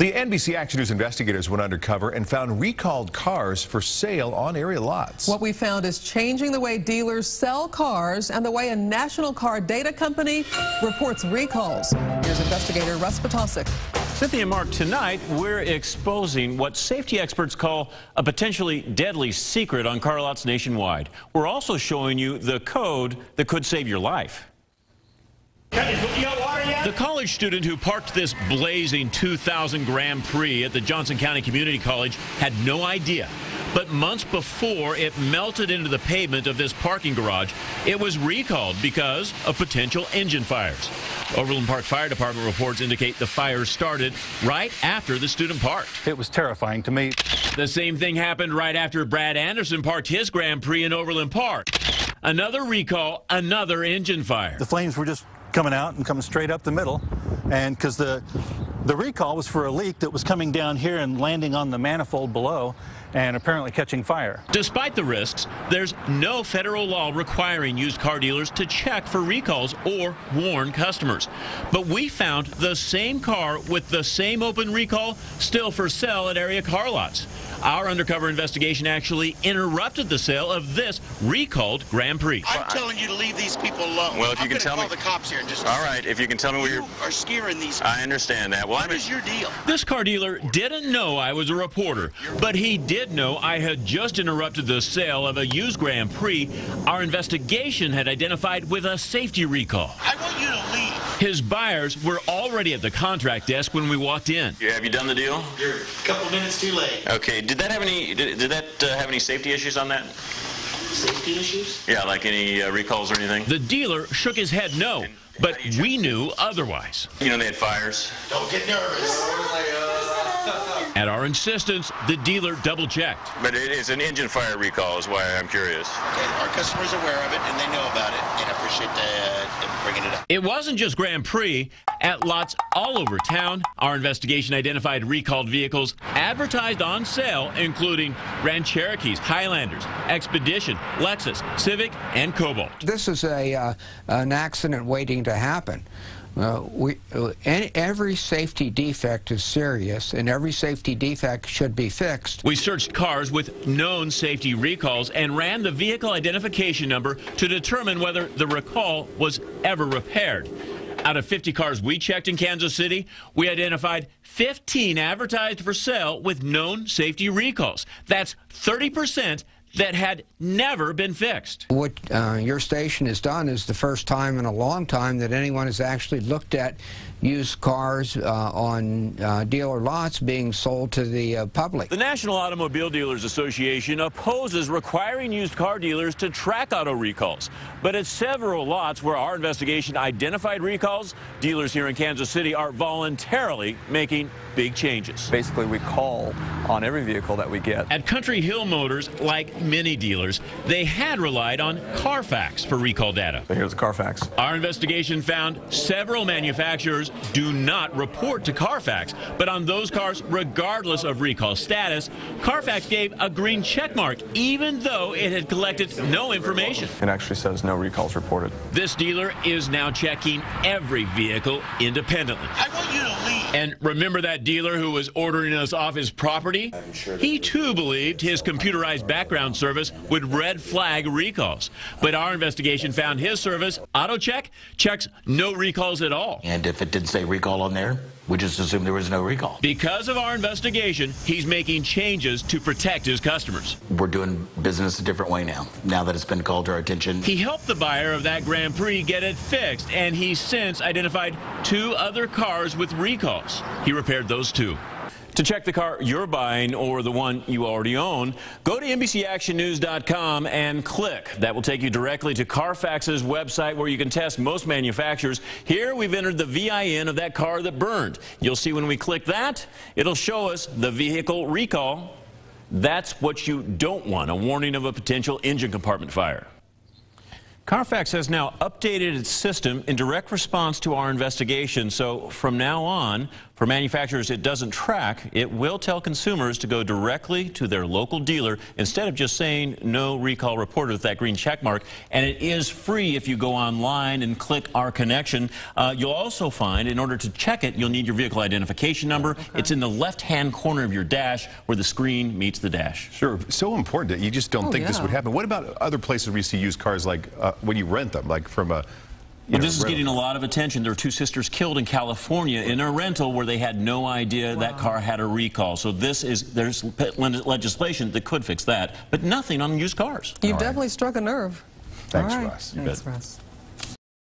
The NBC Action News investigators went undercover and found recalled cars for sale on area lots. What we found is changing the way dealers sell cars and the way a national car data company reports recalls. Here's investigator Russ Potasic. Cynthia and Mark, tonight we're exposing what safety experts call a potentially deadly secret on car lots nationwide. We're also showing you the code that could save your life. The college student who parked this blazing 2000 Grand Prix at the Johnson County Community College had no idea. But months before it melted into the pavement of this parking garage, it was recalled because of potential engine fires. Overland Park Fire Department reports indicate the fire started right after the student parked. It was terrifying to me. The same thing happened right after Brad Anderson parked his Grand Prix in Overland Park. Another recall, another engine fire. The flames were just coming out and coming straight up the middle, and because the recall was for a leak that was coming down here and landing on the manifold below and apparently catching fire. Despite the risks, there's no federal law requiring used car dealers to check for recalls or warn customers. But we found the same car with the same open recall still for sale at area car lots. Our undercover investigation actually interrupted the sale of this recalled Grand Prix. I'm telling you to leave these people alone. Well, if you can tell me, I'm going to call the cops here in just a all second. right, if you can tell me where you are scaring these people. I understand that. Well, what is your deal? This car dealer didn't know I was a reporter, but he did know I had just interrupted the sale of a used Grand Prix our investigation had identified with a safety recall. I want you to leave. His buyers were already at the contract desk when we walked in. Have you done the deal? You're a couple minutes too late. Okay. Did that have any? Did that have any safety issues on that? Safety issues? Yeah, like any recalls or anything? The dealer shook his head no, but we knew otherwise. You know they had fires. Don't get nervous. At our insistence, the dealer double-checked. But it is an engine fire recall is why I'm curious. Okay, our customer's aware of it and they know about it, and I appreciate them bringing it up. It wasn't just Grand Prix. At lots all over town, our investigation identified recalled vehicles advertised on sale, including Grand Cherokees, Highlanders, Expedition, Lexus, Civic, and Cobalt. This is an accident waiting to happen. Every safety defect is serious, and every safety defect should be fixed. We searched cars with known safety recalls and ran the vehicle identification number to determine whether the recall was ever repaired. Out of 50 cars we checked in Kansas City, we identified 15 advertised for sale with known safety recalls. That's 30% that had never been fixed. What your station has done is the first time in a long time that anyone has actually looked at used cars on dealer lots being sold to the public. The National Automobile Dealers Association opposes requiring used car dealers to track auto recalls. But at several lots where our investigation identified recalls, dealers here in Kansas City are voluntarily making big changes. Basically, we call on every vehicle that we get. At Country Hill Motors, like many dealers, they had relied on Carfax for recall data. So here's the Carfax. Our investigation found several manufacturers do not report to Carfax, but on those cars, regardless of recall status, Carfax gave a green check mark, even though it had collected no information. It actually says no recalls reported. This dealer is now checking every vehicle independently. I want you to leave. And remember that dealer who was ordering us off his property? He too believed his computerized background service would red flag recalls. But our investigation found his service, AutoCheck, checks no recalls at all. And if it did say recall on there, we just assumed there was no recall. Because of our investigation, he's making changes to protect his customers. We're doing business a different way now that it's been called to our attention. He helped the buyer of that Grand Prix get it fixed, and he's since identified 2 other cars with recalls. He repaired those too. To check the car you're buying or the one you already own, go to NBCActionNews.com and click. That will take you directly to Carfax's website where you can test most manufacturers. Here we've entered the VIN of that car that burned. You'll see when we click that, it'll show us the vehicle recall. That's what you don't want, a warning of a potential engine compartment fire. Carfax has now updated its system in direct response to our investigation. So from now on, for For manufacturers it doesn't track, it will tell consumers to go directly to their local dealer instead of just saying no recall reported with that green check mark. And it is free if you go online and click Our Connection. You'll also find, in order to check it, you'll need your vehicle identification number. Okay. It's in the left-hand corner of your dash where the screen meets the dash. Sure, so important that you just don't think this would happen. What about other places where you see used cars, like when you rent them, like from a... Well, this is getting a lot of attention. There were 2 sisters killed in California in a rental where they had no idea that car had a recall. So there's legislation that could fix that, but nothing on used cars. You've definitely struck a nerve. Thanks, All right. Russ. Thanks, Russ.